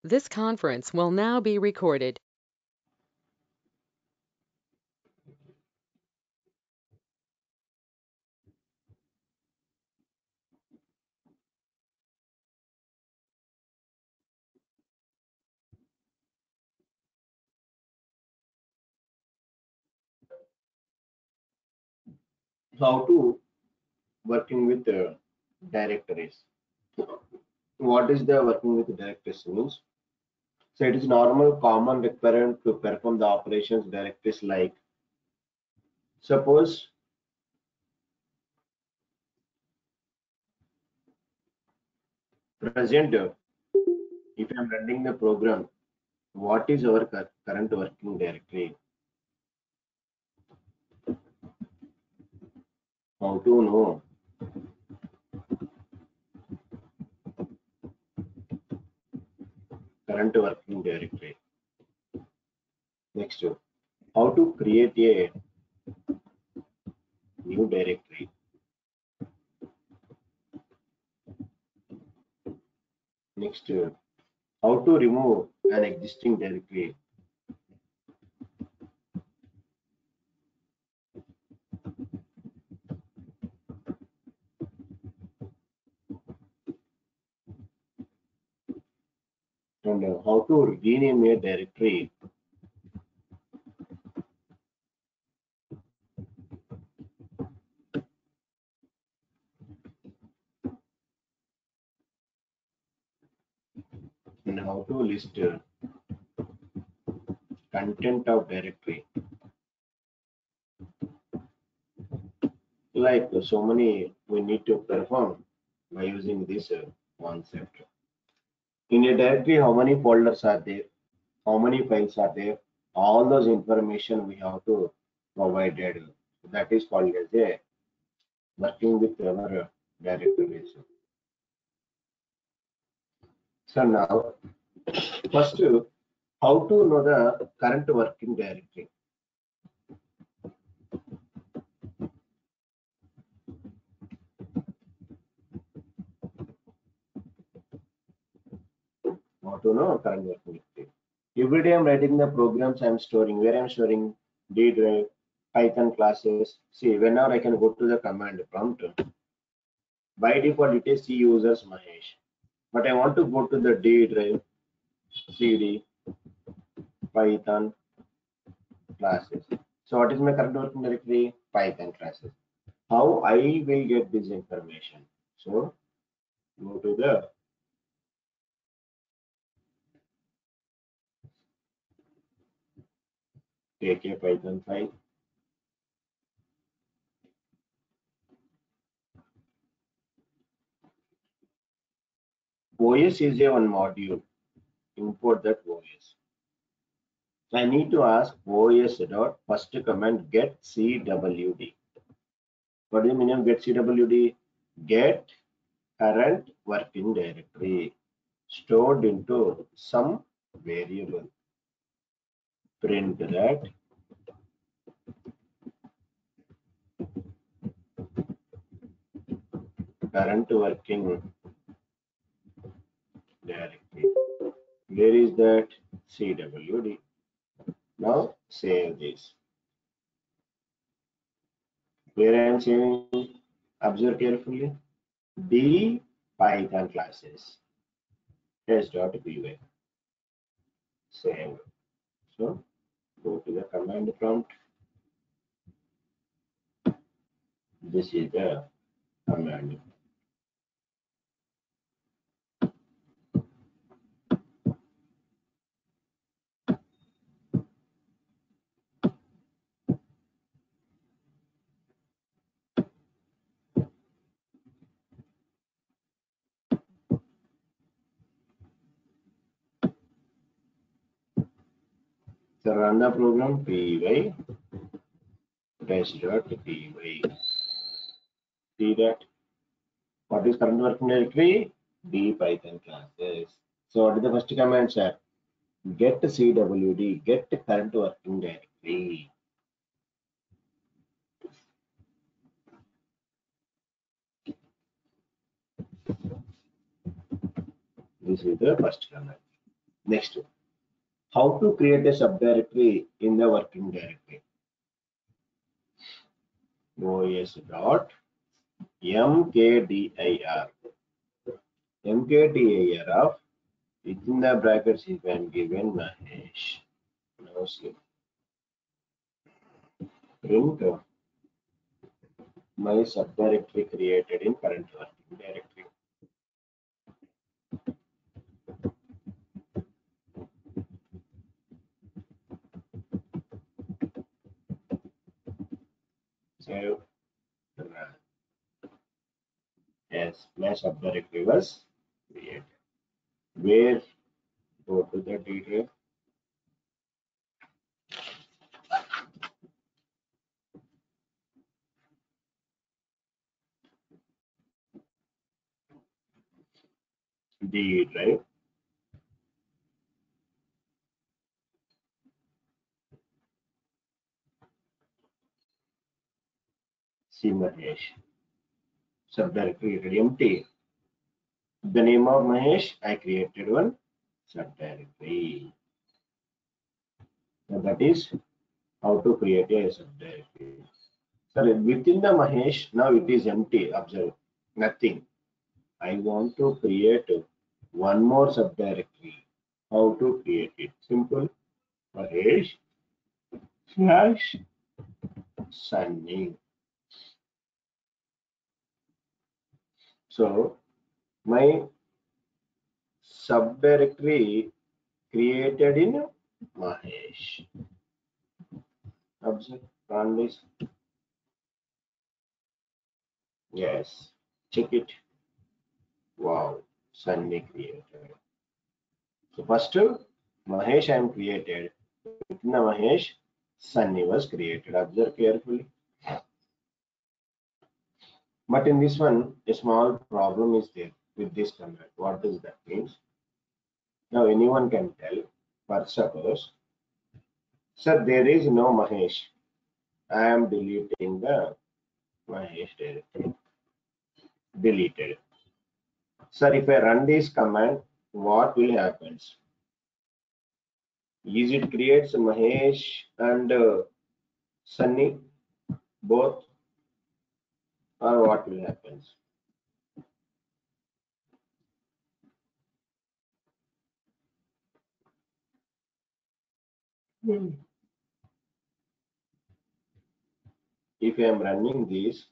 This conference will now be recorded. How to working with directories. What is the working with directories means? So it is normal common requirement to perform the operations directories like suppose present if I am running the program, what is our current working directory? How to know current working directory? Next, how to create a new directory? Next, how to remove an existing directory? And how to rename a directory? And how to list content of directory? Like so many we need to perform by using this concept. In a directory, how many folders are there? How many files are there? All those information we have to provide. That is called as a working with our directories. So now, first, how to know the current working directory? How to know current working directory? Every day I'm writing the programs I'm storing. Where I'm storing D drive, Python classes. See, whenever I can go to the command prompt, by default it is C users Mahesh. But I want to go to the D drive, CD, Python classes. So what is my current working directory? Python classes. How I will get this information? So go to the take a Python file. OS is a one module. Import that OS. I need to ask OS dot first command get CWD. What do you mean of get CWD? Get current working directory stored into some variable. Print that current working directory. Where is that CWD? Now save this. Where I am saving, observe carefully. D Python classes test.py. Save. So go to the command prompt. This is the command. So run the program py test.py. See that what is current working directory? D Python classes. So what is the first command, sir? Get CWD, get current working directory. This is the first command. Next, how to create a subdirectory in the working directory. OS dot mkdir. Mkdir of within the brackets if I am given Mahesh. Now see, print my subdirectory created in current working directory. Save. Run. Yes, my subdirectory was created. Where go to the detail. D drive. See Mahesh. Subdirectory empty. The name of Mahesh, I created one subdirectory. So that is how to create a subdirectory. So within the Mahesh, now it is empty. Observe, nothing. I want to create one more subdirectory. How to create it? Simple. Mahesh slash Sunny. So my subdirectory created in Mahesh. Observe, run this. Yes, check it. Wow, Sunny created. So first Mahesh I am created. Within the Mahesh, Sunny was created. Observe carefully. But in this one, a small problem is there with this command. What does that mean? Now anyone can tell. For suppose, sir, there is no Mahesh. I am deleting the Mahesh directory. Deleted. Sir, if I run this command, what will happen? Is it creates Mahesh and Sunny both, or what will happen? If I am running this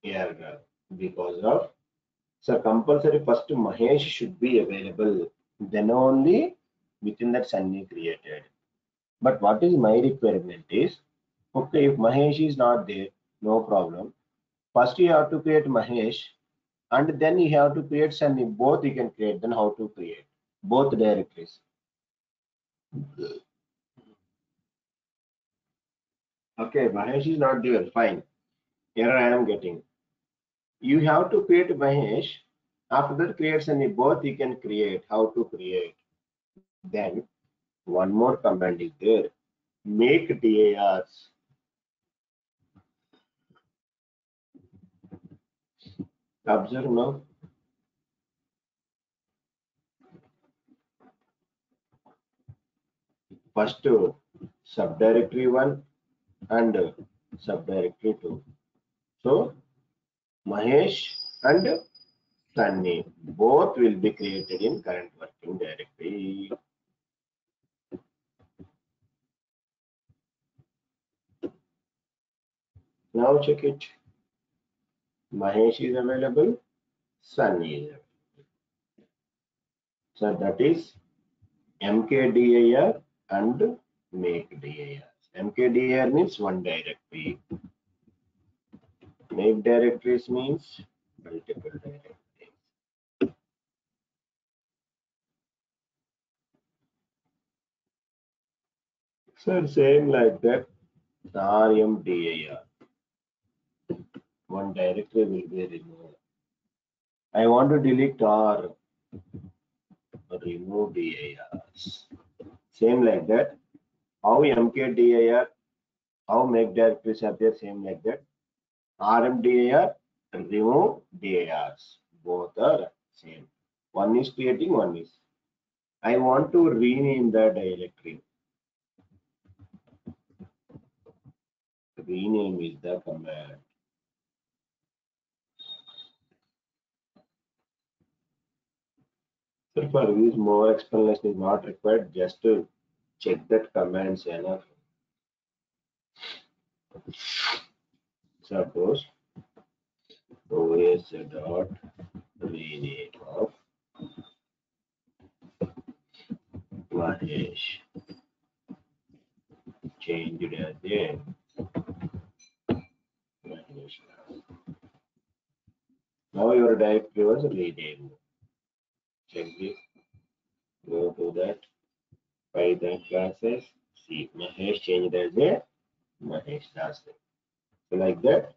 here because of, so compulsory first Mahesh should be available, then only within that Sunny created. But what is my requirement is, okay, if Mahesh is not there, no problem. First you have to create Mahesh and then you have to create Sunny. Both you can create, then how to create both directories. Okay, Mahesh is not there, fine. Here I am getting. You have to create Mahesh. After that, create Sunny. Both you can create. How to create? Then one more command is there. Make DARs. Observe now. First subdirectory 1 and subdirectory 2. So Mahesh and Sunny both will be created in current working directory. Now check it. Mahesh is available, Sunny is available. So that is mkdir and make dir. Mkdir means one directory. Make directories means multiple directories. So same like that. RMDIR. One directory will be removed. I want to delete or remove DIRs. Same like that. How mkdir, how make directories appear, same like that. RMDIR and remove DIRs. Both are same. One is creating, one is. I want to rename the directory. Rename is the command. So for this, more explanation is not required. Just to check that commands enough. Suppose OS dot rename of Mahesh changed as a Mahesh. Now your directory was renamed. Check this. Go to that. Python classes. See, Mahesh changed as a Mahesh Das. So like that,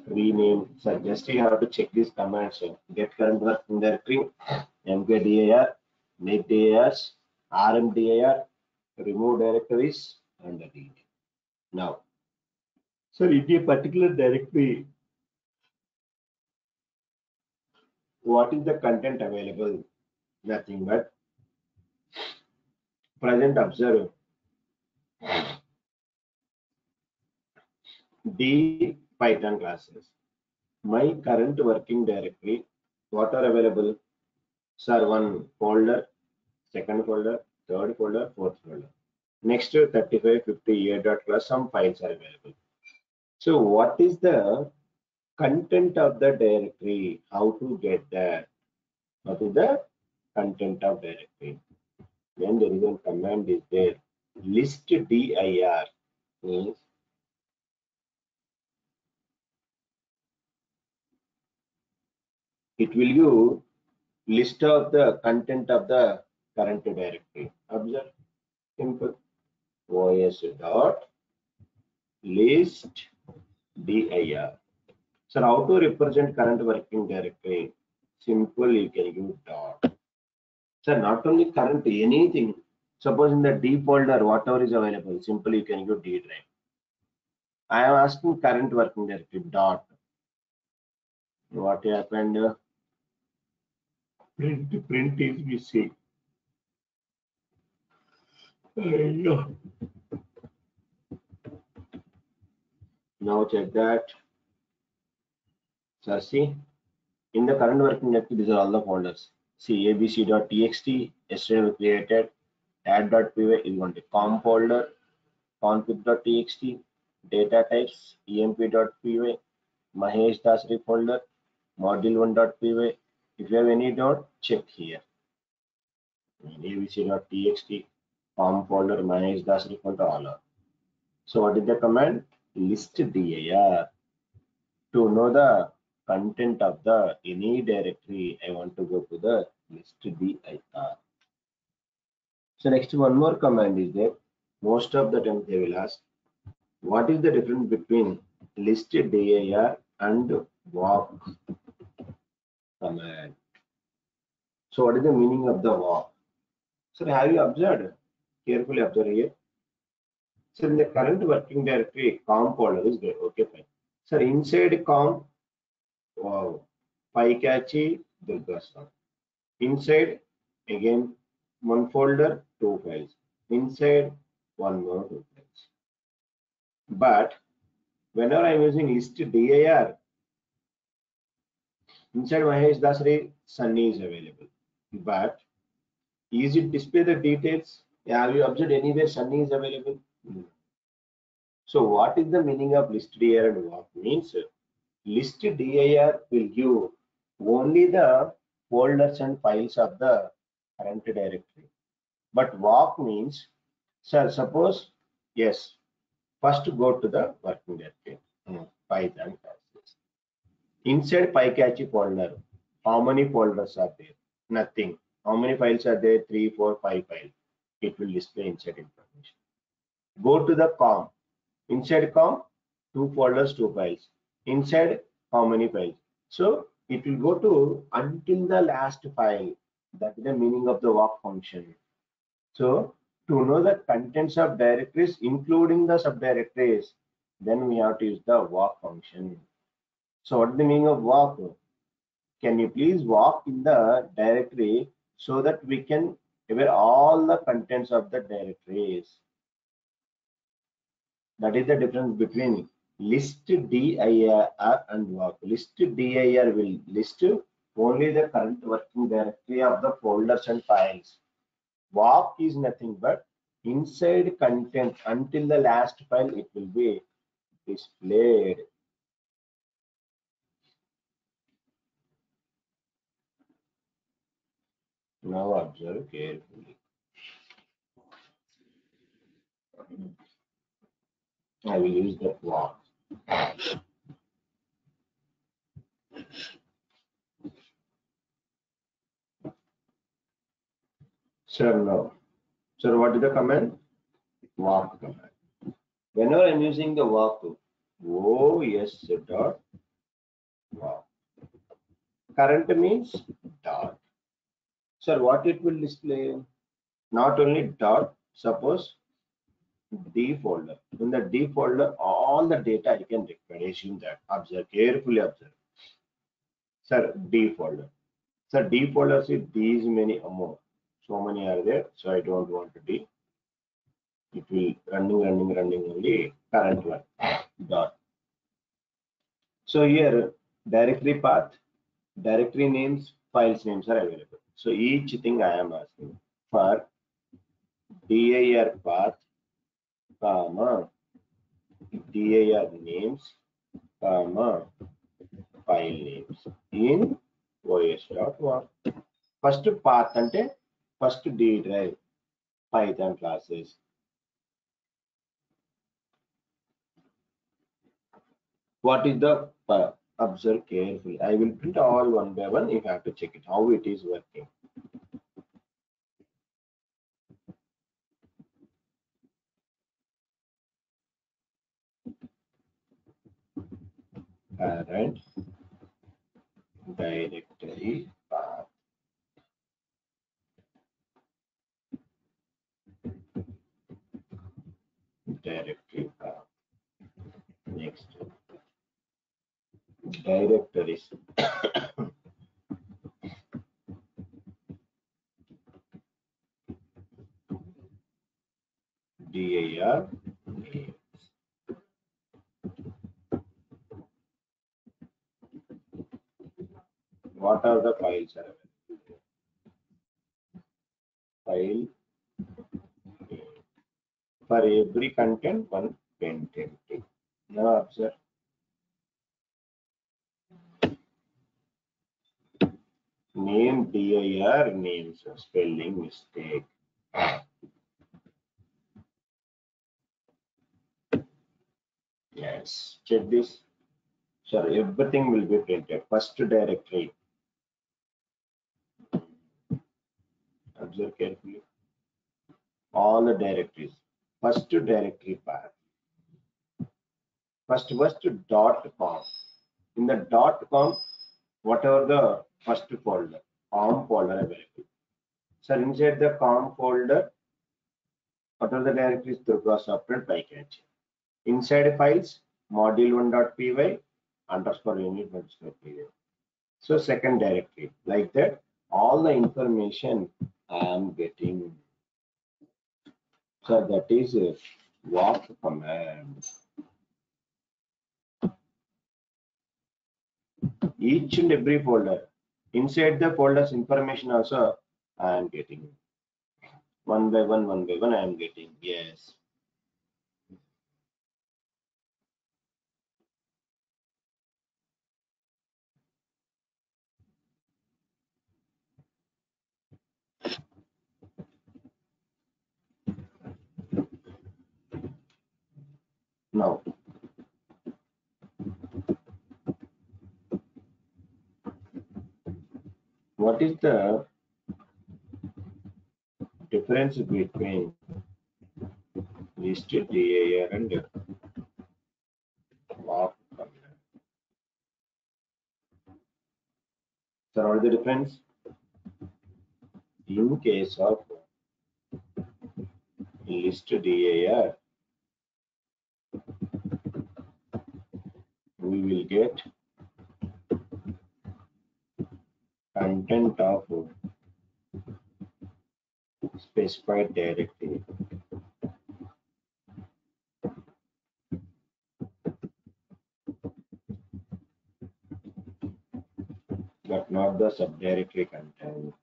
rename. So just you have to check these commands. So get current working directory, mkdir, netdirs, rmdir, remove directories, and rename. Now, so in a particular directory, what is the content available? Nothing but present observe D Python classes. My current working directory, what are available? Sir, one folder, second folder, third folder, fourth folder. Next 35, 50 a.class, some files are available. So what is the content of the directory? How to get that? What is the content of directory? Then there is a command is there. List dir means it will give list of the content of the current directory. Observe, simple. OS dot list dir. So how to represent current working directory? Simple, you can use dot. So not only current, anything. Suppose in the D folder, whatever is available, simply you can use D drive. I am asking current working directory dot. What happened? Print is missing. Now check that. So see, in the current working directory, these are all the folders. See abc.txt, yesterday we created, add.py is going to com folder, config.txt, data types, emp.py, Mahesh Dasri folder, module1.py. If you have any doubt, check here. abc.txt, com folder, Mahesh Dasri folder, all are. So what is the command? List dir. To know the content of the any directory, I want to go to the list dir. So next one more command is there. Most of the time they will ask, what is the difference between list dir and walk command? So what is the meaning of the walk? So have you observed? Carefully observe here. So in the current working directory, com folder is there. Okay, fine. So inside com, wow, PyCatchy, Durgaswamy. Inside again one folder, two files. Inside one more, two files. But whenever I'm using list dir, inside Mahesh Dasri, Sunny is available. But is it display the details? Have you observed anywhere Sunny is available? No. So what is the meaning of list dir and walk? Means list dir will give only the folders and files of the current directory. But walk means, sir, suppose, yes, first go to the working directory, Python classes. Inside PyCatchy folder, how many folders are there? Nothing. How many files are there? 3, 4, 5 files. It will display inside information. Go to the com. Inside com, 2 folders, 2 files. Inside, how many files? So it will go to until the last file. That is the meaning of the walk function. So to know the contents of directories, including the subdirectories, then we have to use the walk function. So what is the meaning of walk? Can you please walk in the directory so that we can aware all the contents of the directories? That is the difference between list dir and walk. List dir will list only the current working directory of the folders and files. Walk is nothing but inside content until the last file it will be displayed. Now observe carefully. I will use that walk. Sir, no. Sir, what is the command? Walk command. Whenever I'm using the walk, OS dot walk. Current means dot. Sir, what it will display? Not only dot, suppose D folder. In the D folder, all the data I can require. Assume that. Observe, carefully observe. Sir, D folder. Sir, D folders is these many more. So many are there. So I don't want to D. It will running only current one. Dot. So here directory path, directory names, files names are available. So each thing I am asking for dir path, comma, dir names, comma, file names in os.walk. First path ante first D drive, Python classes. What is the observe carefully. I will print all one by one. You have to check it how it is working. Current directory path. Directory path. Next. Directories. dir names. What are the files are available? File for every content one content. Now observe. Name dir names spelling mistake. Yes, check this. Sir, everything will be printed. First directory. Observe carefully. All the directories. First directory path. First .com. In the .com, whatever the first folder, COM folder available. So inside the COM folder, what are the directories? Durga software bycatch. Inside files, module1.py underscore unit_py. So second directory, like that, all the information I am getting. So that is a walk command. Each and every folder, inside the folders information also I am getting. One by one I am getting. Yes. Now, what is the difference between listed dir and walk command? So what is the difference? In case of list dir, we will get content of specified directory. But not the subdirectory content.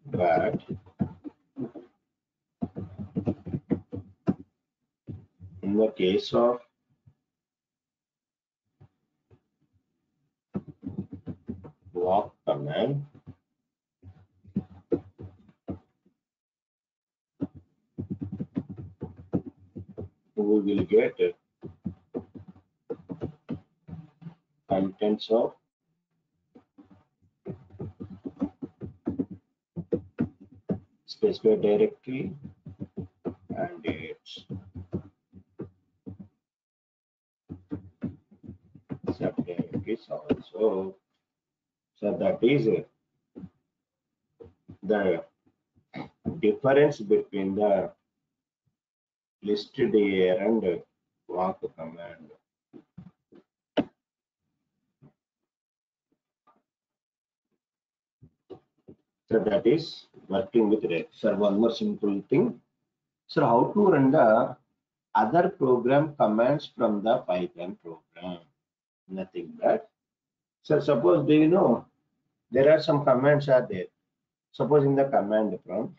But in the case of walk command, we will get contents of specified directory and its subdirectories also. So that is the difference between the listed here and walk command. So that is working with it. So one more simple thing. So how to run the other program commands from the Python program? Nothing but. So suppose, do you know there are some commands are there. Suppose in the command prompt,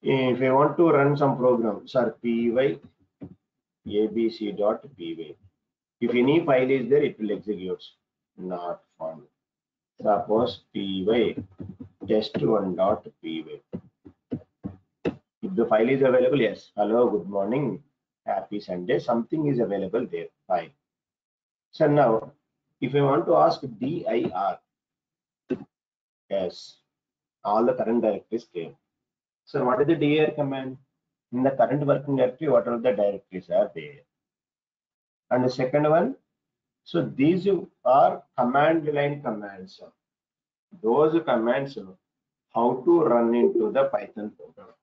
if I want to run some program, sir, py abc.py. If any file is there, it will execute. Not found. Suppose py test1.py. If the file is available, yes. Hello, good morning, happy Sunday. Something is available there. Fine. So now, if I want to ask dir, yes, all the current directories there. So what is the dir command? In the current working directory, what are the directories are there? And the second one, so these are command line commands. Those commands, how to run into the Python program.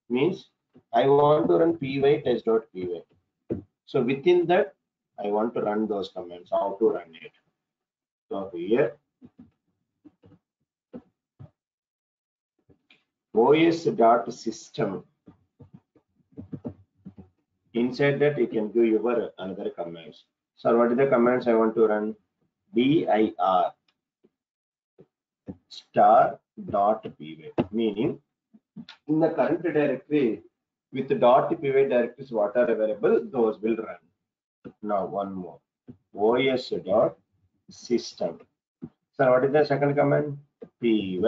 Means I want to run py test.py. So within that, I want to run those commands, how to run it. So here, os.system. Inside that, you can give your another commands. So what is the commands I want to run? dir star.py, meaning in the current directory with the .py directories what are available, those will run. Now one more, os.system. So what is the second command? Py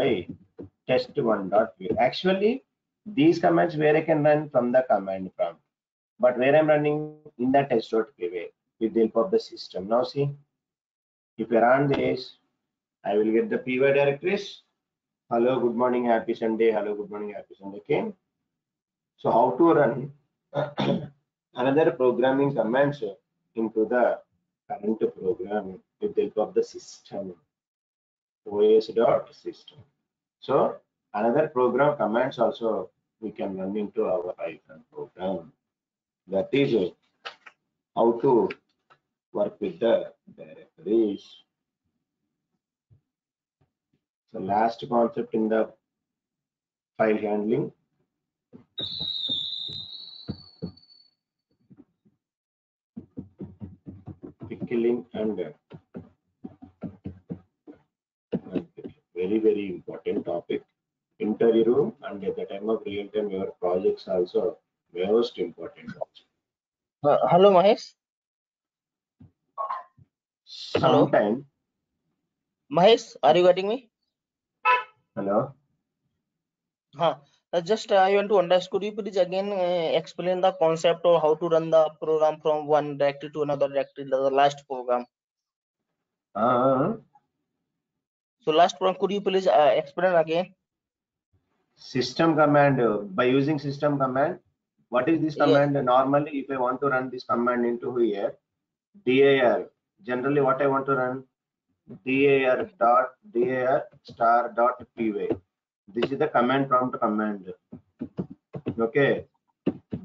test1.py. Actually, these commands where I can run from the command prompt, but where I'm running in the test.py with the help of the system. Now see, if I run this, I will get the py directories. Hello, good morning, happy Sunday. Hello, good morning, happy Sunday. Okay. So how to run another programming commands into the current program with the help of the system, os.system. So another program commands also we can run into our Python program. That is how to work with the directories. So last concept in the file handling. Pickling and very important topic. Interview room and at the time of real time your projects also most important. Hello, Mahesh. Hello. Sometime. Mahesh, are you getting me? Hello. Just I want to understand. Could you please again explain the concept of how to run the program from one directory to another directory, the last program? So last program, could you please explain again? System command, by using system command, what is this command? Yes. Normally, if I want to run this command into here, dir, generally what I want to run, dir star dot py. This is the command prompt command. Okay.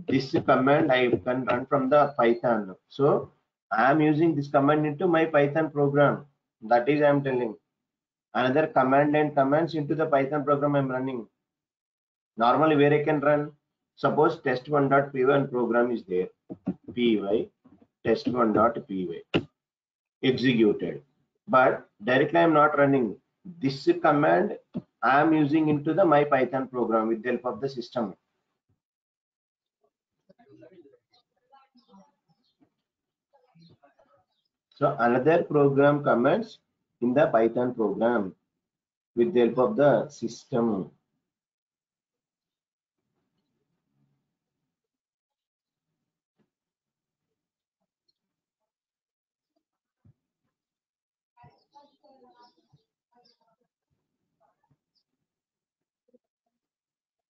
this command I can run from the Python. So I am using this command into my Python program. That is I am telling. Another command and commands into the Python program I am running. Normally where I can run, suppose test1.py program is there. Py test1.py executed. But directly I am not running. This command I am using into the my Python program with the help of the system. So another program commands in the Python program with the help of the system.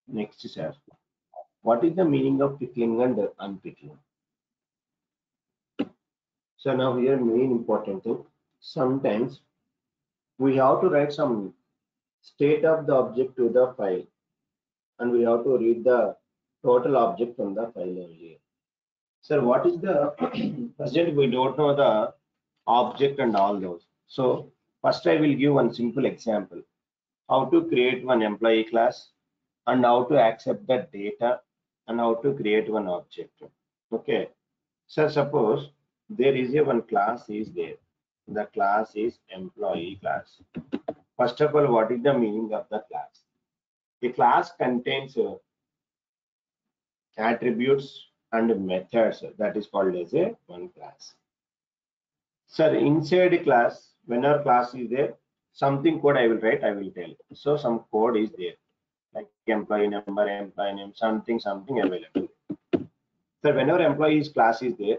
Next, sir. What is the meaning of pickling and unpickling? So now here main important thing. Sometimes we have to write some state of the object to the file, and we have to read the total object from the file only. Sir, what is the present? We don't know the object and all those. So first I will give one simple example. How to create one employee class and how to accept the data and how to create one object. Okay. So suppose there is a one class is there. The class is employee class. First of all, what is the meaning of the class? The class contains attributes and methods that is called as a one class. Sir, inside a class, whenever class is there, something code I will write, I will tell. So some code is there, like employee number, employee name, something available. So whenever employee's class is there,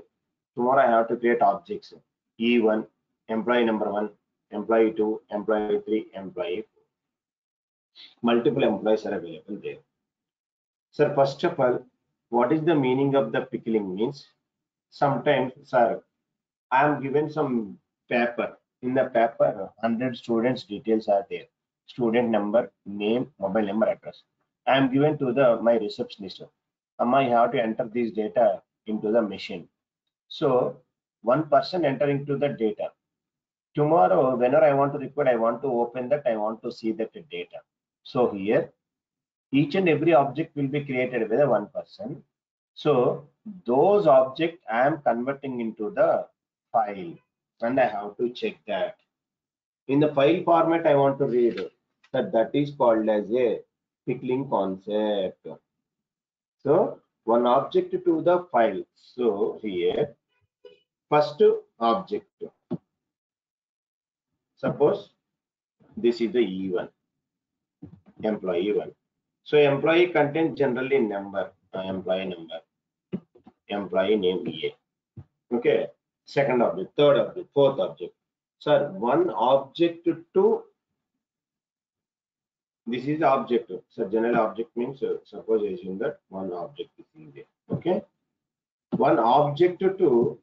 tomorrow I have to create objects. E1, employee number 1, employee 2, employee 3, employee 4. Multiple employees are available there. Sir, first of all, what is the meaning of the pickling means? Sometimes, sir, I am given some paper. In the paper, 100 students details are there. Student number, name, mobile number, address. I am given to the my receptionist. I have to enter this data into the machine. So one person entering to the data. Tomorrow, whenever I want to record, I want to open that, I want to see that data. So here, each and every object will be created with a one person. So those objects I am converting into the file, and I have to check that. In the file format, I want to read that is called as a pickling concept. So one object to the file. So here, first object. Suppose this is the E1, employee 1. So employee contains generally number, employee number, employee name EA. Okay. Second object, third object, fourth object. Sir, one object to this is the object. So general object means suppose I assume that one object is in there. Okay. One object to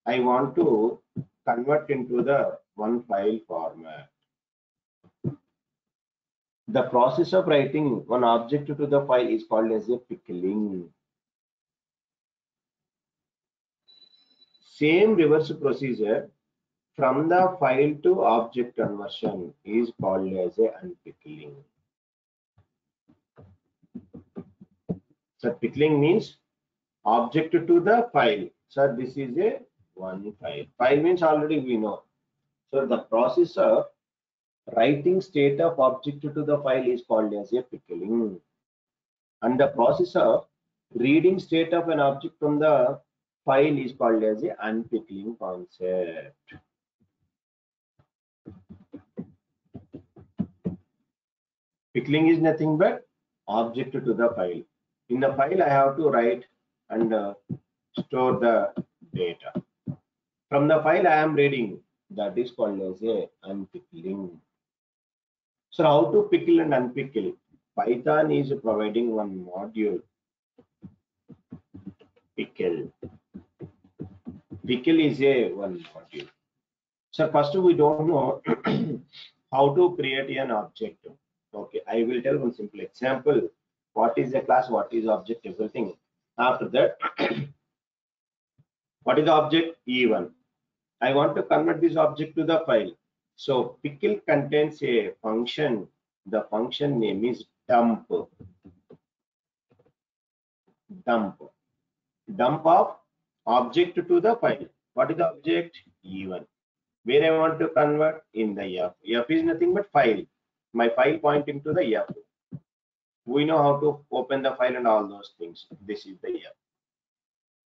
I want to convert into the one file format. The process of writing one object to the file is called as a pickling. Same reverse procedure from the file to object conversion is called as a unpickling. So pickling means object to the file. So this is a one file. File means already we know. So the process of writing state of object to the file is called as a pickling. And the process of reading state of an object from the file is called as a unpickling concept. Pickling is nothing but object to the file. In the file, I have to write and store the data. From the file I am reading, that is called as a unpickling. So how to pickle and unpickle? Python is providing one module, pickle. Pickle is a one module. So first we don't know how to create an object. Okay, I will tell one simple example. what is the class, what is object, everything. After that, what is the object? E1. I want to convert this object to the file. So pickle contains a function. The function name is dump. Dump of object to the file. What is the object? E1. Where I want to convert? In the F. F is nothing but file. My file pointing to the F. We know how to open the file and all those things. This is the F.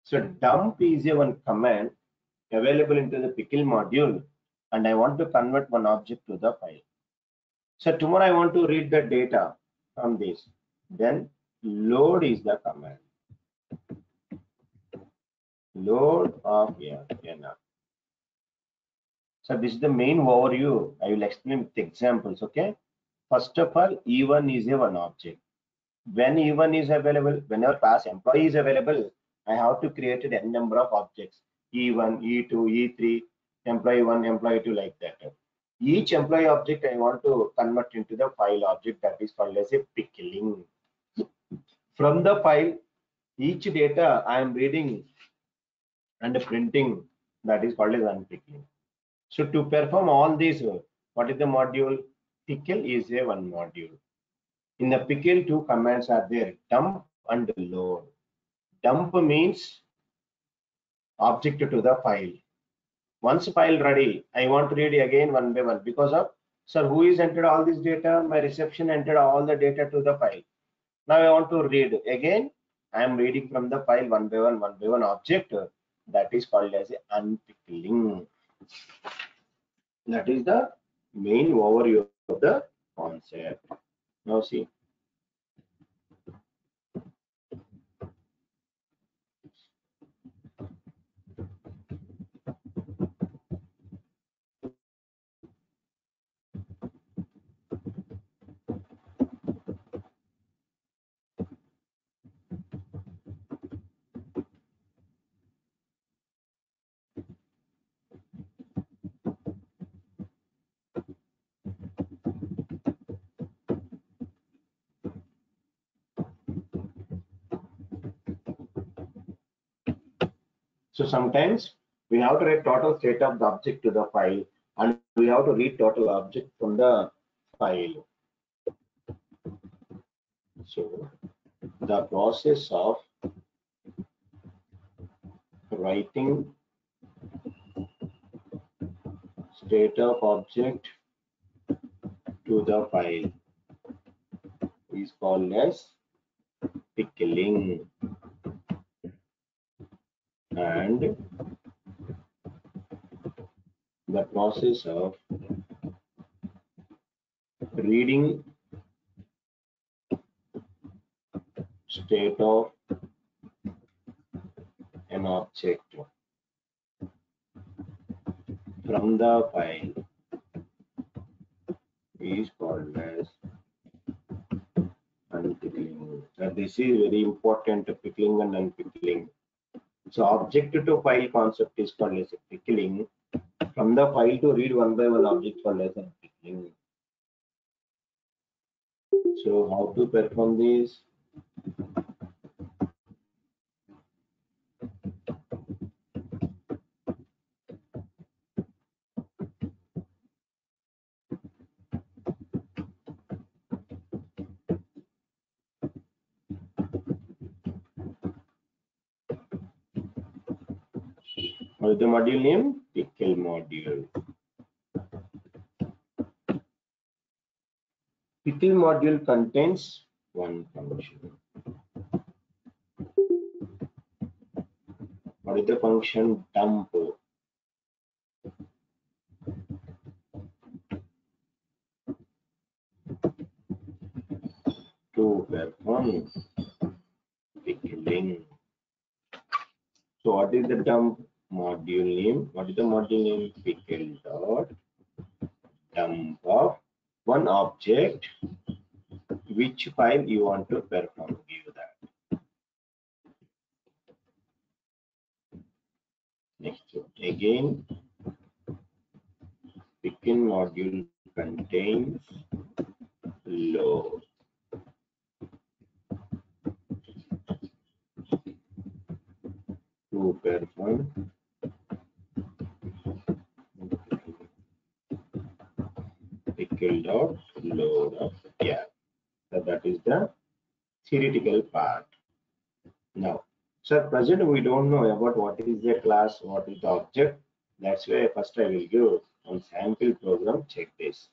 So dump is a one command available into the pickle module, and I want to convert one object to the file. So tomorrow I want to read the data from this. Then load is the command. Load of NR. So this is the main overview. I will explain with examples. Okay. First of all, E1 is a one object. When E1 is available, whenever class employee is available, I have to create a n number of objects. E1, E2, E3, employee 1, employee 2, like that. Each employee object I want to convert into the file object, that is called as a pickling. From the file, each data I am reading and printing, that is called as unpickling. So to perform all these, what is the module? Pickle is a one module. In the pickle, two commands are there, dump and load. Dump means object to the file. Once file ready, I want to read again one by one, because of, sir, who is entered all this data? My reception entered all the data to the file. Now I want to read again. I am reading from the file one by one object. That is called as unpickling. That is the main overview of the concept. Now see. So sometimes we have to write total state of the object to the file, and we have to read total object from the file. So the process of writing state of object to the file is called as pickling, and the process of reading state of an object from the file is called as unpickling. This is very important, pickling and unpickling. So object to file concept is called as pickling. From the file to read one by one object called as unpickling. So how to perform this? What is the module name? Pickle module. Pickle module contains one function. What is the function? Dump. To perform pickling. So what is the dump module name? What is the module name? Pickle dot dump of one object. Which file you want to perform? Give that. Next, again, pickle module contains load. to perform pickle dot load of yeah. So that is the theoretical part. Now, so at present we don't know about what is the class, what is the object. That's why first I will give on sample program check this.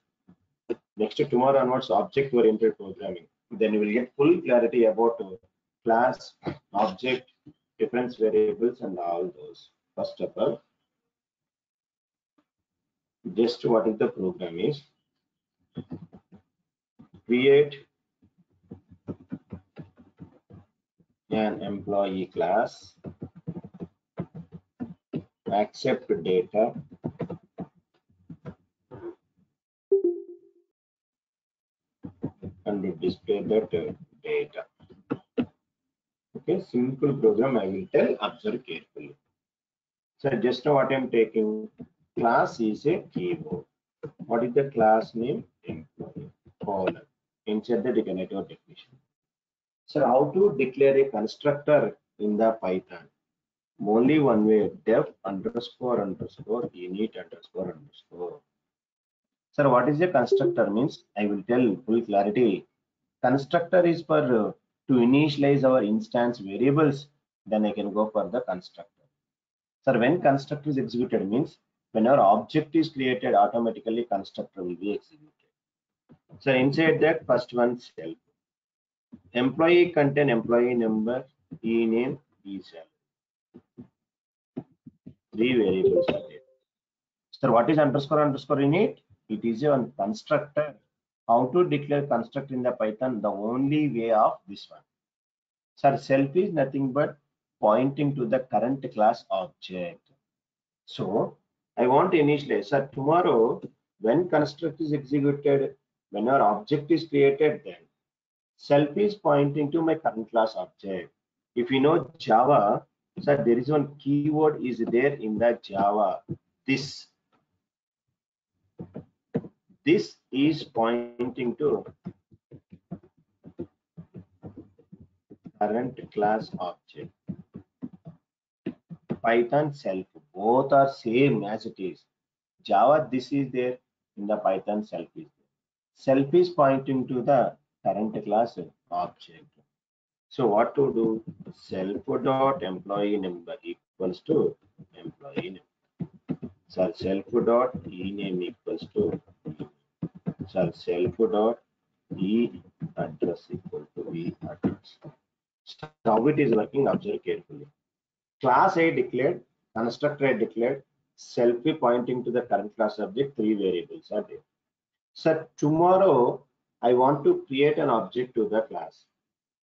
Next tomorrow onwards object-oriented programming. Then you will get full clarity about class, object, different variables and all those. First of all, just what is the program is. Create an employee class, accept data, and display that data. Okay, simple program I will tell, observe carefully. So just now what I am taking, class is a keyword. What is the class name? Employee, colon. Insert the decorative definition. So how to declare a constructor in the Python? Only one way, def underscore underscore init underscore underscore. Sir, what is a constructor means? I will tell full clarity. Constructor is for to initialize our instance variables. Then I can go for the constructor. Sir, when constructor is executed means when our object is created, automatically constructor will be executed. So inside that, first one self. Employee contain employee number, e-name, e-salary. Three variables are there. So what is underscore underscore init? It is a constructor. How to declare constructor in the Python? The only way of this one. Sir, self is nothing but pointing to the current class object. So I want to initialize. Sir, tomorrow when construct is executed, when our object is created, then self is pointing to my current class object. If you know Java, sir, there is one keyword is there in the Java. This is pointing to current class object. Python self, both are same as it is. Java, this is there in the Python self is there. Self is pointing to the current class object. So what to do? Self dot employee number equals to employee number. So self dot e name equals to so self dot e address equal to e address. So how it is working, observe carefully. Class I declared, constructor I declared, self pointing to the current class object, three variables are there. So tomorrow I want to create an object to the class.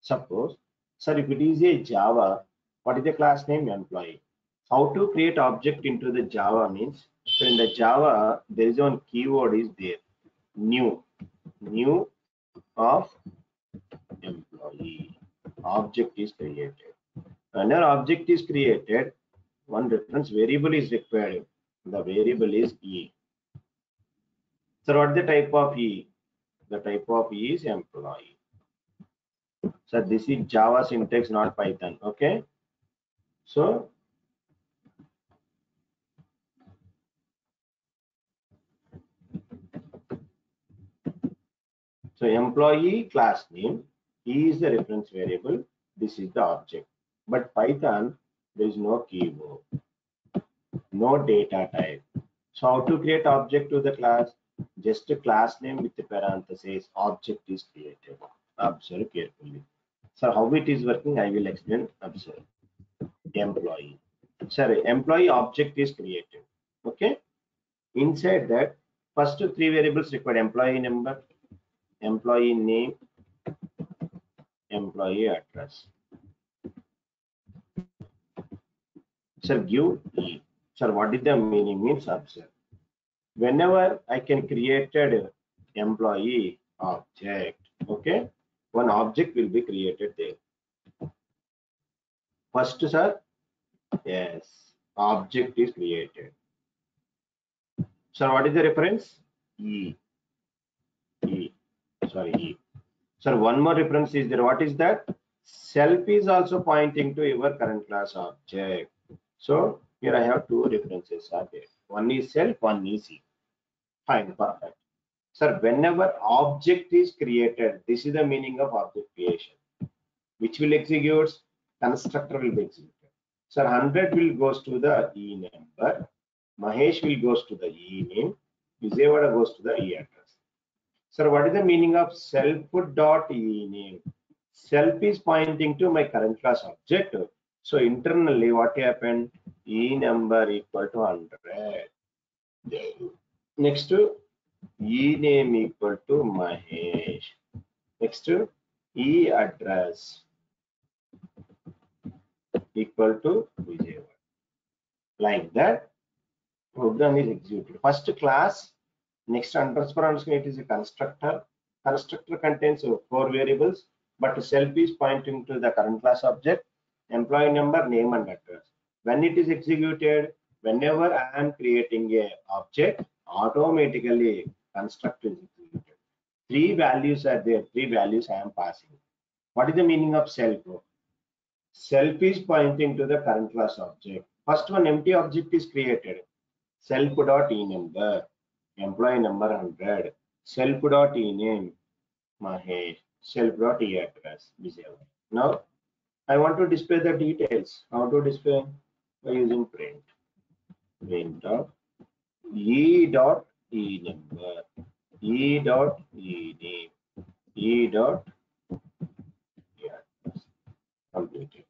Suppose, sir, if it is a Java, what is the class name? Employee. How to create object into the Java means, so in the Java, there is one keyword is there, new of employee. Object is created. When an object is created, one reference variable is required. The variable is E. So what is the type of E? The type of E is employee. So this is Java syntax, not Python. Okay. So employee class name, E is the reference variable. This is the object. But Python, there is no keyword, no data type. So how to create object to the class? Just a class name with the parenthesis, object is created. Observe carefully. So how it is working, I will explain. Observe. Employee. Sorry, employee object is created. Okay. Inside that, first three variables required: employee number, employee name, employee address. Sir, give E. Sir, what is the meaning? Means observe. Whenever I can create an employee object, okay, one object will be created there. First, sir, yes, object is created. Sir, what is the reference? E. E. Sir, one more reference is there. What is that? Self is also pointing to your current class object. So here I have two references are there. One is self, one is E. Fine, perfect. Sir, whenever object is created, this is the meaning of object creation. Which will execute? Constructor will be executed. Sir, 100 will goes to the E number. Mahesh will goes to the E name. Vijayawada goes to the E address. Sir, what is the meaning of self dot E name? Self is pointing to my current class object. So internally, what happened? E number equal to 100. Next to E name equal to Mahesh. Next to E address equal to Vijayawada. Like that, program is executed. First class, next underscore it is a constructor. Constructor contains 4 variables, but self is pointing to the current class object, employee number, name, and address. When it is executed, whenever I am creating a object, automatically constructor is executed. 3 values are there. 3 values I am passing. What is the meaning of self? Self is pointing to the current class object. First one empty object is created. Self dot E number, employee number 100. Self dot E name, Mahesh. Self dot E address, Vijayawada. Now I want to display the details. How to display? By using print. Print of E dot E number, E dot E name, E dot E address. Completed.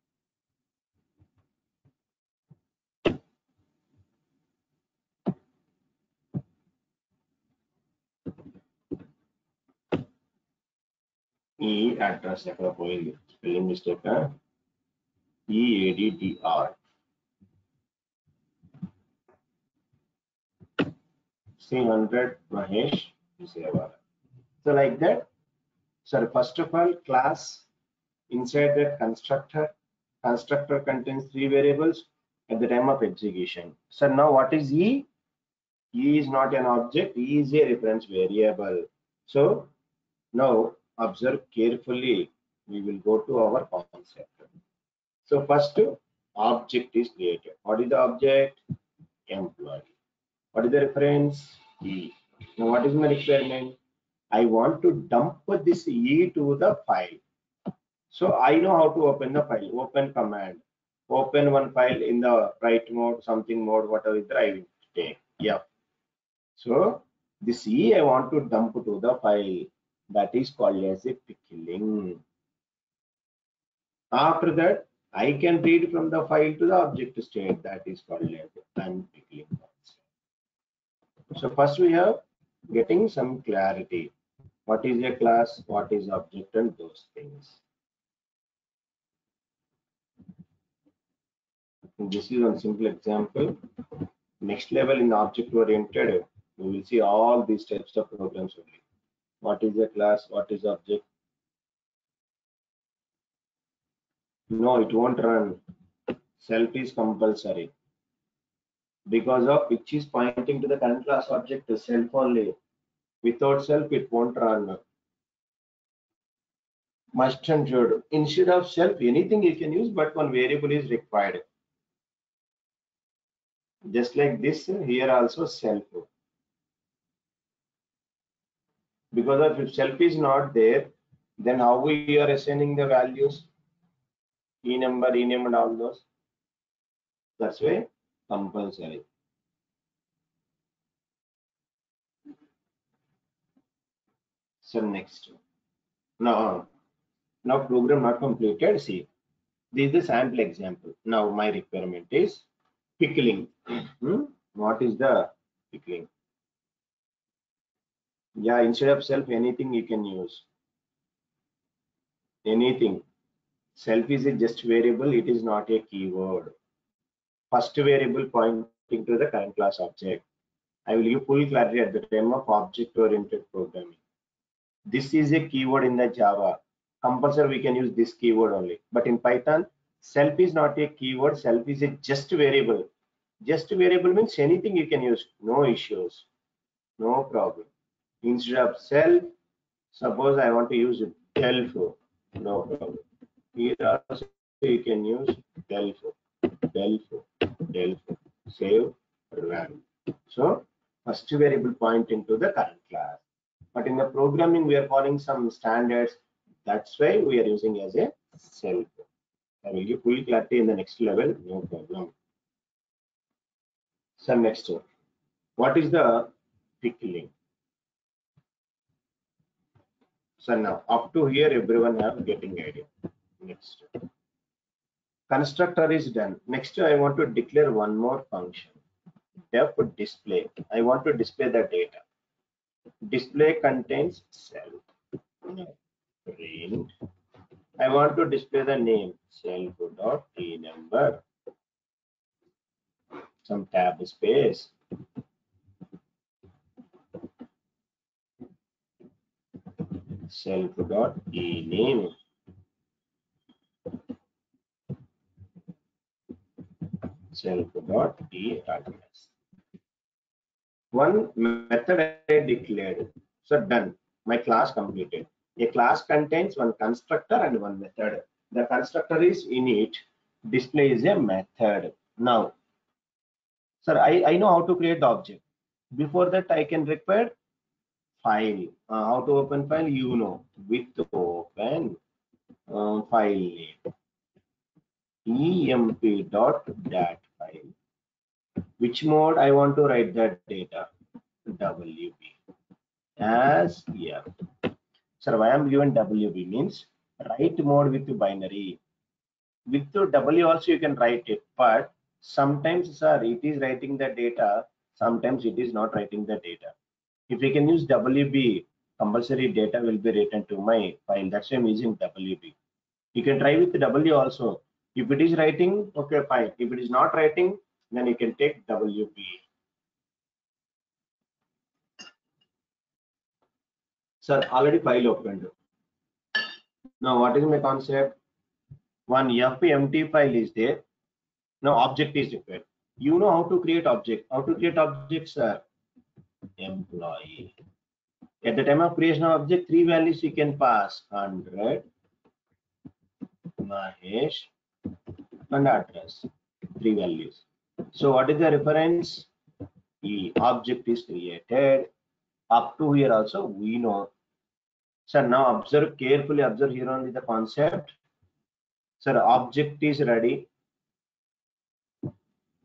E address spelling mistake. EADDR. 300 Mahesh Vijayawada. So like that. So first of all, class inside that constructor. Constructor contains 3 variables at the time of execution. So now what is E? E is not an object. E is a reference variable. So now observe carefully. We will go to our concept. So first object is created. What is the object? Employee. What is the reference? E. Now what is my requirement? I want to dump this E to the file. So I know how to open the file. Open command. Open one file in the write mode, something mode, whatever is the I will take. Yeah. So this E I want to dump to the file. That is called as a pickling. After that, I can read from the file to the object state. That is called as unpickling. So first we have getting some clarity. What is a class? What is object and those things. This is one simple example. Next level in object oriented, we will see all these types of programs only. What is a class? What is object? No, it won't run. Self is compulsory. Because of which is pointing to the current class object, the self only. Without self, it won't run. Must and should. Instead of self, anything you can use, but one variable is required. Just like this, here also self. Because of if self is not there, then how we are assigning the values? E number, E name, and all those. That's why compulsory. So next. Now program not completed. See, this is the sample example. Now my requirement is pickling. What is the pickling? Yeah, instead of self, anything you can use. Anything. Self is a just variable. It is not a keyword. First variable pointing to the current class object. I will give full clarity at the time of object-oriented programming. This is a keyword in the Java. Compulsory we can use this keyword only. But in Python, self is not a keyword. Self is a just variable. Just variable means anything you can use. No issues. No problem. Instead of self, suppose I want to use delf. No problem. Here also you can use delf. Delf, save, run. So first variable point into the current class. But in the programming, we are calling some standards. That's why we are using as a self. I will give full clarity in the next level, no problem. So next, what is the pickling? So now up to here, everyone have getting idea. Next, constructor is done. Next, I want to declare one more function. Def display. I want to display the data. Display contains self. Print. I want to display the name self.enumber. Some tab space. Self.ename. Self.eaddress. One method I declared. So done. My class completed. A class contains one constructor and one method. The constructor is init. Display is a method. Now, sir, I know how to create the object. Before that, I can require file. How to open file? You know, with open file name emp.dat file. Which mode I want to write that data? WB as F. Sir, why I am given WB means write mode with binary. With the W also you can write it, but sometimes, sir, it is writing the data. Sometimes it is not writing the data. If we can use WB, compulsory data will be written to my file. That's why I'm using WB. You can try with W also. If it is writing, okay, fine. If it is not writing, then you can take WB. Sir, already file opened. Now, what is my concept? One empty file is there. Now, object is required. You know how to create object. How to create objects, sir? Employee. At the time of creation of object, three values you can pass: 100, Mahesh, and address. Three values. So, what is the reference? The object is created. Up to here also we know. Sir, now observe carefully. Observe here only the concept. Sir, object is ready.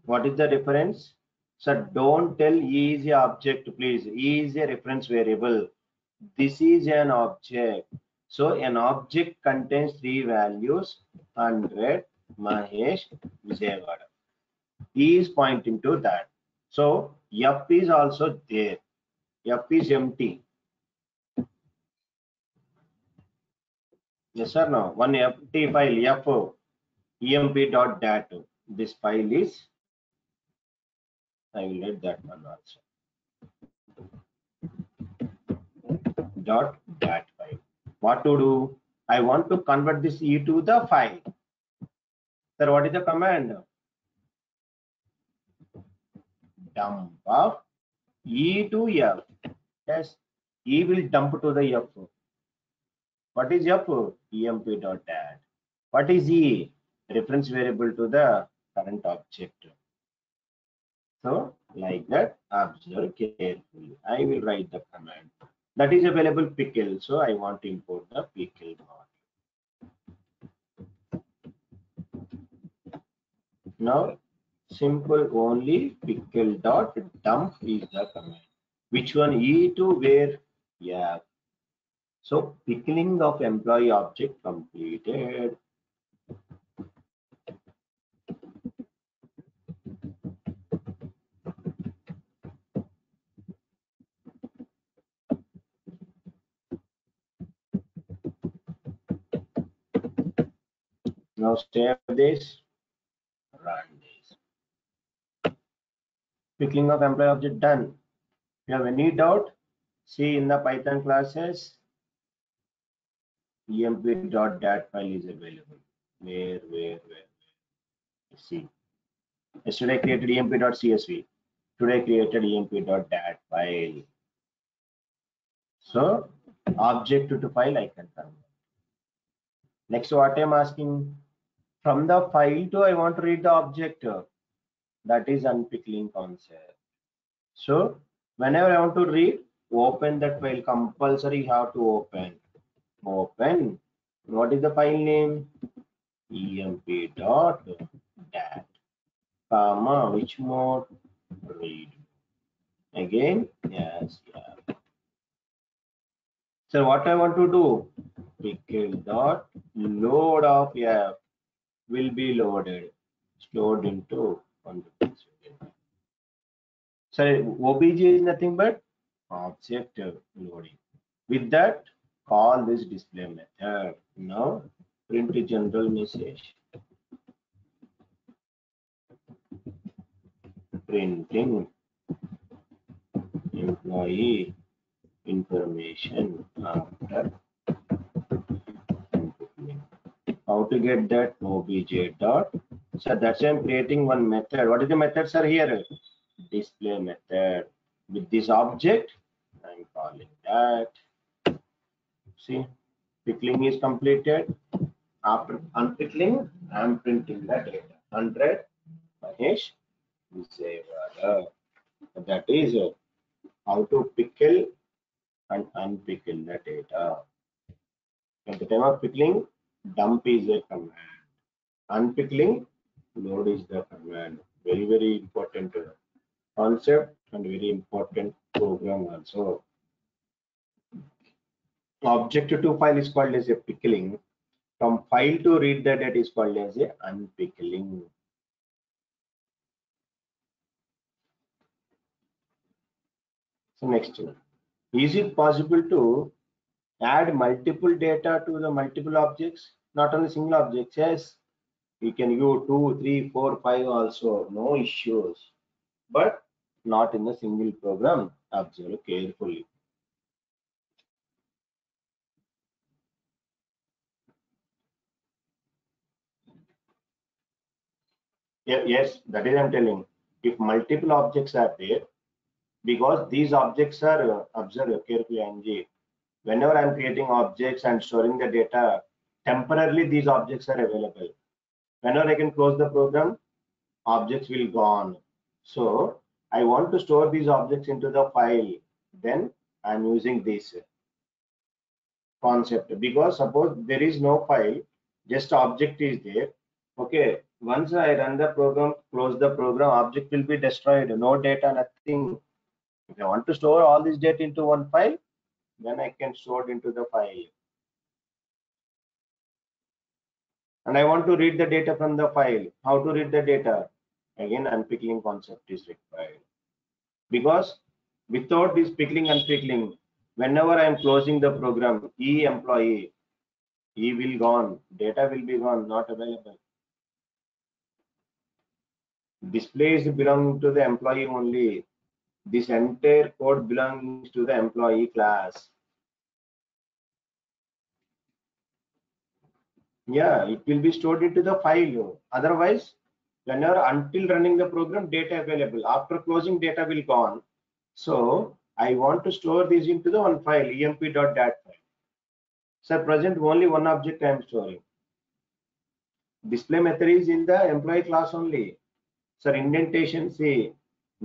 What is the reference? Sir, don't tell E is a object, please. E is a reference variable. This is an object. So an object contains three values: 100, Mahesh, Vijayawada. E is pointing to that. So F is also there. F is empty. Yes or no? One empty file F emp.dat. This file is, I will write that one also. .dat file. What to do? I want to convert this E to the file. Sir, what is the command? Dump of E to F. Yes, E will dump to the F. What is F? emp.dat. What is E? Reference variable to the current object. So, like that, observe carefully. I will write the command. That is available pickle. So, I want to import the pickle module. Now, simple only pickle.dump is the command. Which one? E to where? Yeah. So, pickling of employee object completed. Now save this, run this. Pickling of employee object done. If you have any doubt, see in the Python classes, emp.dat file is available. Where? See. Yesterday I created emp.csv. Today I created emp.dat file. So object to file I can convert. Next, what I am asking, from the file to I want to read the object. That is unpickling concept. So whenever I want to read, open that file. Compulsory have to open. Open. What is the file name? emp.dat, comma, which mode? Read. Again, yes, yeah. So what I want to do? Pickle dot load of f will be loaded, stored into one. So obj is nothing but object loading. With that, call this display method. Now print a general message. Printing employee information after unpickling. How to get that? Obj dot. So that's why I'm creating one method. What is the method, sir? Here, display method. With this object, I'm calling that. See, pickling is completed. After unpickling, I'm printing the data. 100 Mahesh Vijayawada. That is how to pickle and unpickle the data. At the time of pickling, dump is a command. Unpickling, load is the command. Very, very important concept and very important program also. Object to file is called as a pickling. From file to read the data is called as a unpickling. So next, is it possible to add multiple data to the multiple objects? Not only single objects. Yes, we can use 2, 3, 4, 5 also. No issues. But not in a single program. Observe carefully. Yeah, yes, that is I'm telling. If multiple objects are there, because these objects are observe carefully, Angie. Whenever I'm creating objects and storing the data, temporarily these objects are available. Whenever I can close the program, objects will gone. So I want to store these objects into the file. Then I'm using this concept, because suppose there is no file, just object is there. Okay, once I run the program, close the program, object will be destroyed, no data, nothing. If I want to store all this data into one file, then I can store it into the file. And I want to read the data from the file. How to read the data? Again, unpickling concept is required. Because without this pickling and unpickling, whenever I am closing the program, employee, E will gone, data will be gone, not available. Display is belonging to the employee only. This entire code belongs to the employee class. Yeah, it will be stored into the file. Otherwise, whenever until running the program, data available. After closing, data will gone. So I want to store this into the one file, emp.dat file. So present only one object I am storing. Display method is in the employee class only. So indentation, see,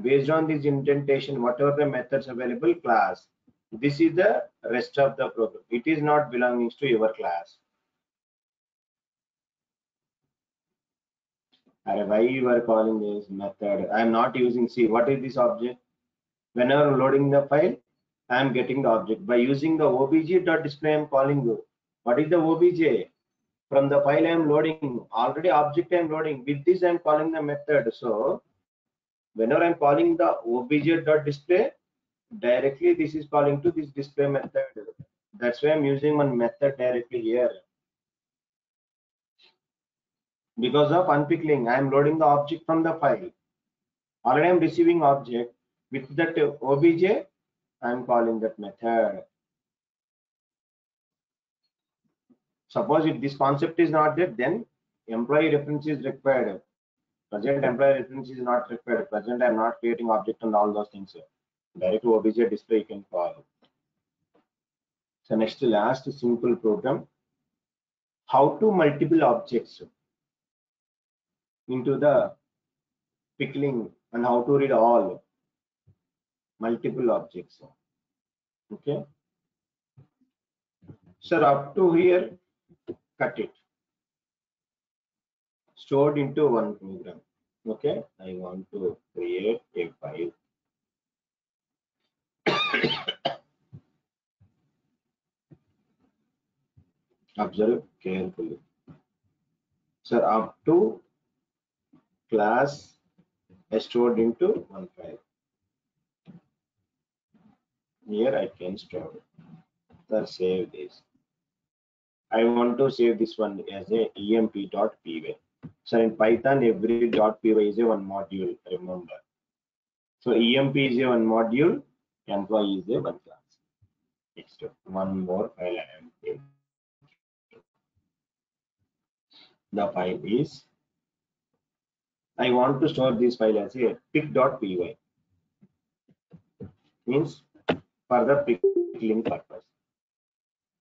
based on this indentation, whatever the methods available class, this is the rest of the program. It is not belonging to your class. Why you are calling this method? I am not using C. What is this object? Whenever I'm loading the file, I am getting the object. By using the obj.display, I am calling you. What is the obj? From the file I am loading, already object I am loading. With this I am calling the method. So whenever I am calling the obj.display, directly this is calling to this display method. That's why I'm using one method directly here. Because of unpickling, I am loading the object from the file. Already I am receiving object. With that obj, I am calling that method. Suppose if this concept is not there, then employee reference is required. Present employee reference is not required. Present I am not creating object and all those things. Direct obj display you can call. So next last simple program. How to multiple objects into the pickling and how to read all multiple objects. Okay. Sir, up to here, cut it. Stored into one program. Okay. I want to create a file. Observe carefully. Sir, up to class stored into one file. Here I can store. Sir, save this. I want to save this one as a emp.py. So in Python, every .py is a one module, remember. So emp is a one module, employee is a one class. Next, one more file I am taking. The file is, I want to store this file as a pick.py. Means for the pickling purpose.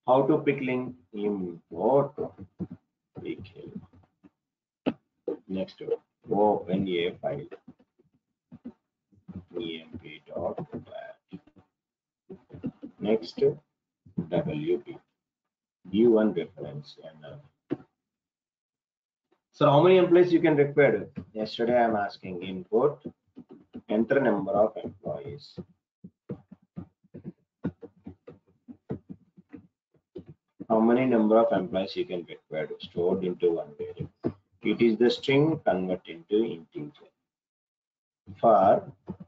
How to pickling? Import pickle. Next, open a file. emp.dat. Next, wp. Give one reference. And so how many employees you can require? Yesterday I am asking input, enter number of employees. How many number of employees you can require stored into one variable. It is the string convert into integer. For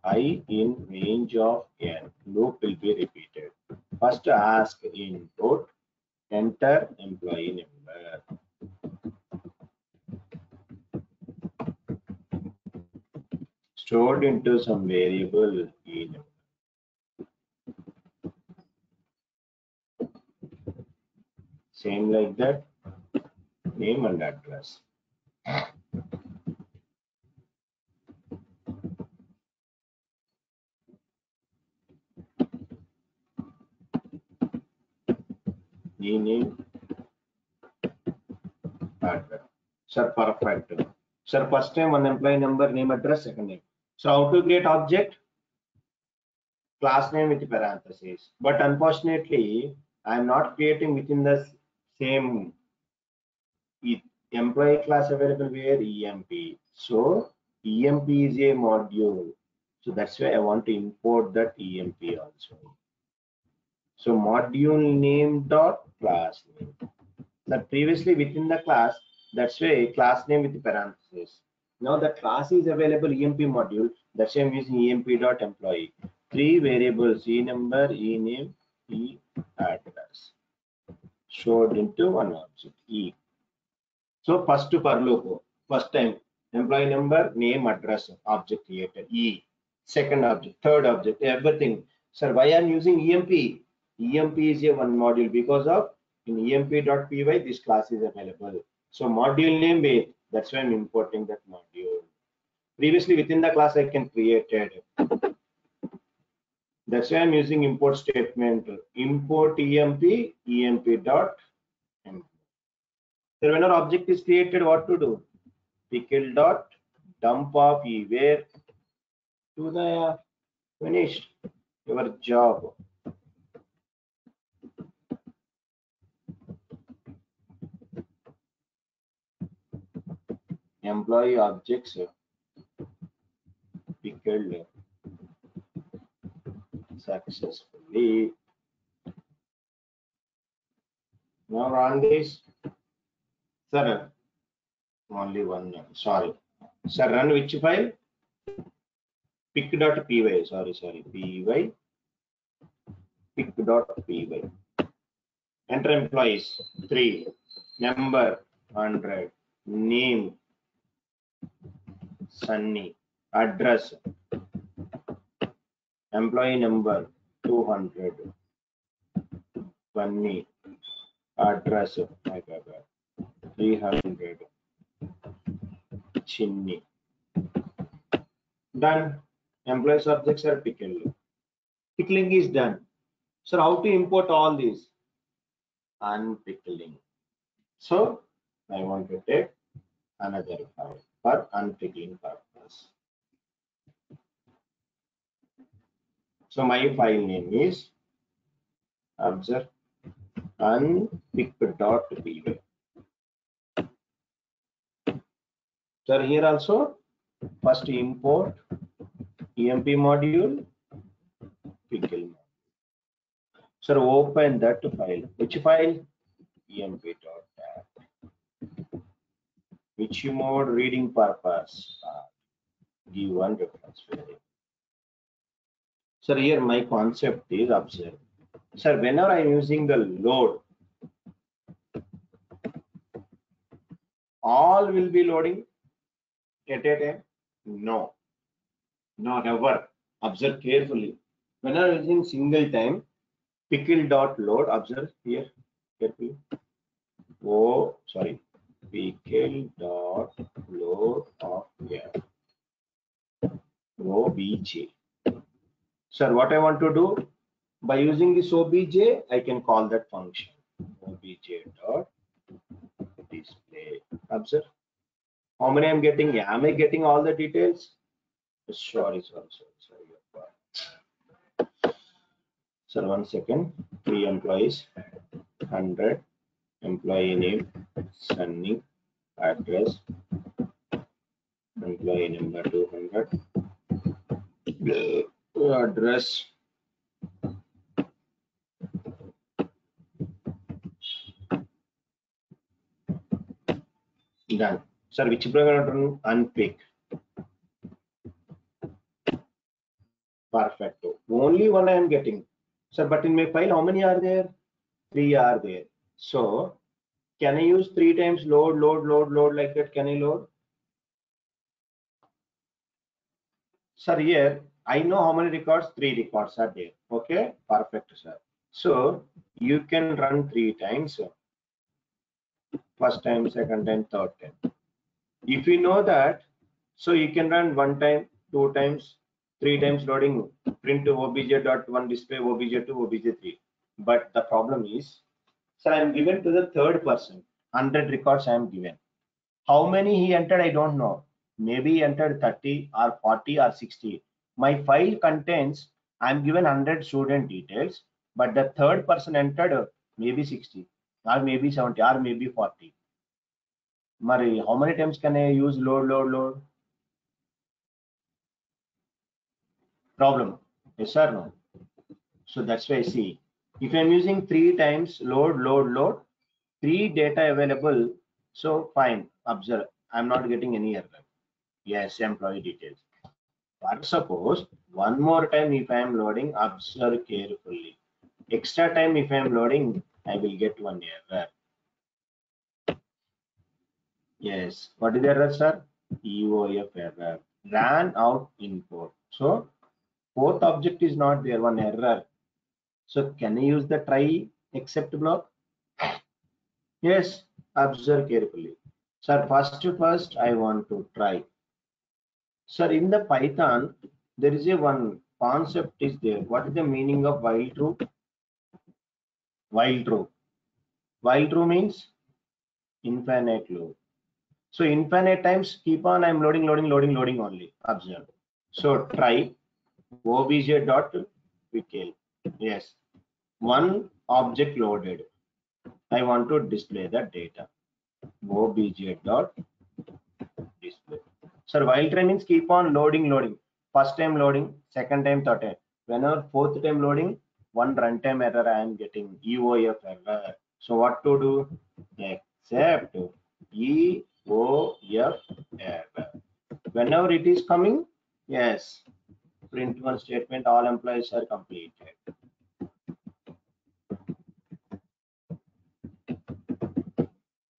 I in range of n, loop will be repeated. First ask input, enter employee number. Stored into some variable e number. Same like that, name and address. Name, address. Sir, perfect. Sir, first name, one employee number, name, address, second name. So how to create object? Class name with parentheses. But unfortunately, I am not creating within the same employee class available where emp. So emp is a module. So that's why I want to import that emp also. So module name dot class name. That previously within the class, that's why class name with parentheses. Now the class is available emp module. That's why I'm using emp dot employee. Three variables: e number, e name, e address, stored into one object e. So first for loop, first time employee number, name, address, object created e. Second object, third object, everything. Sir, why I'm using emp? Emp is a one module because of in emp.py this class is available. So module name base, that's why I'm importing that module. Previously within the class I can create it. That's why I'm using import statement. Import emp dot. So when our object is created, what to do? Pickle dot dump of e, where to the finished your job. Employee objects pickled successfully. Now run this. Sir, only one. Sorry. Sir, run which file? Pick.py. Sorry. Py. Pick.py. Enter employees 3. Number 100. Name Sunny. Address. Employee number 200. Sunny. Address 300. Chinni. Done. Employee subjects are pickled. Pickling is done. So how to import all these? Unpickling. So I want to take another file for unpickling purpose. So my file name is observe unpick.py. So here also first import emp module pickle. So open that file. Which file? emp.dat. Which mode? Reading purpose. Give one reference variable. So here my concept is observe. Sir, whenever I am using the load, all will be loading at a time? No, never. Observe carefully. Whenever I am using single time, pickle.load, observe here carefully. Oh, sorry, pickle.load of obj. Sir, what I want to do? By using this obj, I can call that function obj.display. Observe. How many I'm getting? Am I getting all the details? Sorry. Sir, 1 second. 3 employees, 100, employee name, Sunny, address, employee number 200, address, done. Sir, which program unpick? Perfecto. Only one I am getting. Sir, but in my file, how many are there? 3 are there. So, can I use 3 times load like that? Can I load? Sir, here I know how many records. 3 records are there. Okay, perfect, sir. So you can run 3 times. First time, second time, third time. If you know that, so you can run 1 time, 2 times, 3 times loading, print obj.1 display obj2 obj3. But the problem is, sir, I am given to the third person. 100 records I am given. How many he entered, I don't know. Maybe he entered 30 or 40 or 60. My file contains, I'm given 100 student details, but the third person entered maybe 60 or maybe 70 or maybe 40. Mari, how many times can I use load? Problem. Yes or no? So that's why I see. If I'm using 3 times load, 3 data available, so fine. Observe, I'm not getting any error. Yes, employee details. But suppose one more time if I am loading, observe carefully. Extra time if I am loading, I will get one error. Yes, what is the error, sir? EOF error. Ran out input. So fourth object is not there, one error. So can I use the try except block? Yes, observe carefully. Sir, first I want to try. Sir, in the Python, there is a one concept is there. What is the meaning of while true? While true. While true means infinite loop. So infinite times keep on I'm loading only. Observe. So try obj.pickle. Yes. One object loaded. I want to display the data. obj.display. So while try means keep on loading. First time loading, second time, third time. Whenever fourth time loading, one runtime error I am getting EOF error. So what to do? Except EOF error. Whenever it is coming, yes, print one statement, all employees are completed.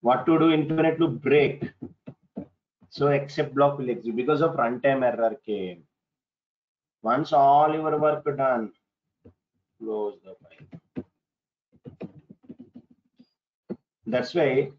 What to do? Infinite loop break. So except block will exist because of runtime error came. Once all your work done, close the file. That's why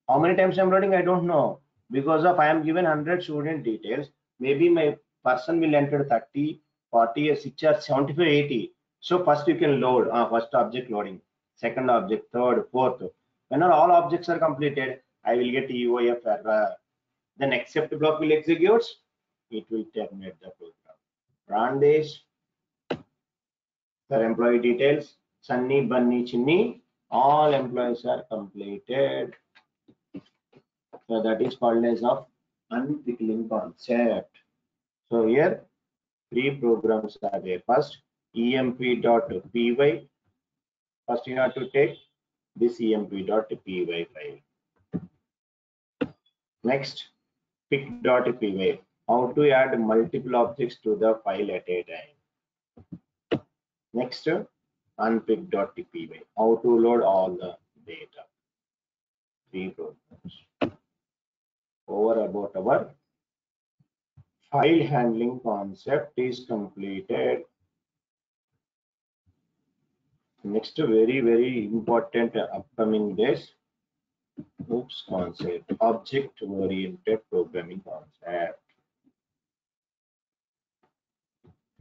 how many times I'm loading, I don't know. Because of I am given 100 student details, maybe my person will enter 30, 40, 60, or 75, 80. So first you can load, first object loading, second object, third, fourth. When all objects are completed, I will get EOF error. Then except block will execute, it will terminate the program. Run this. Their employee details, Sunny, Bunny, Chinny, all employees are completed. So that is called as of unpickling concept. So here three programs are there. First, emp.py. First you have to take this emp.py file. Next, pick.py. How to add multiple objects to the file at a time. Next, unpick.py. How to load all the data. Three programs. Over about our file handling concept is completed. Next, very important upcoming days. OOPS concept, object oriented programming concept.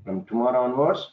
From tomorrow onwards,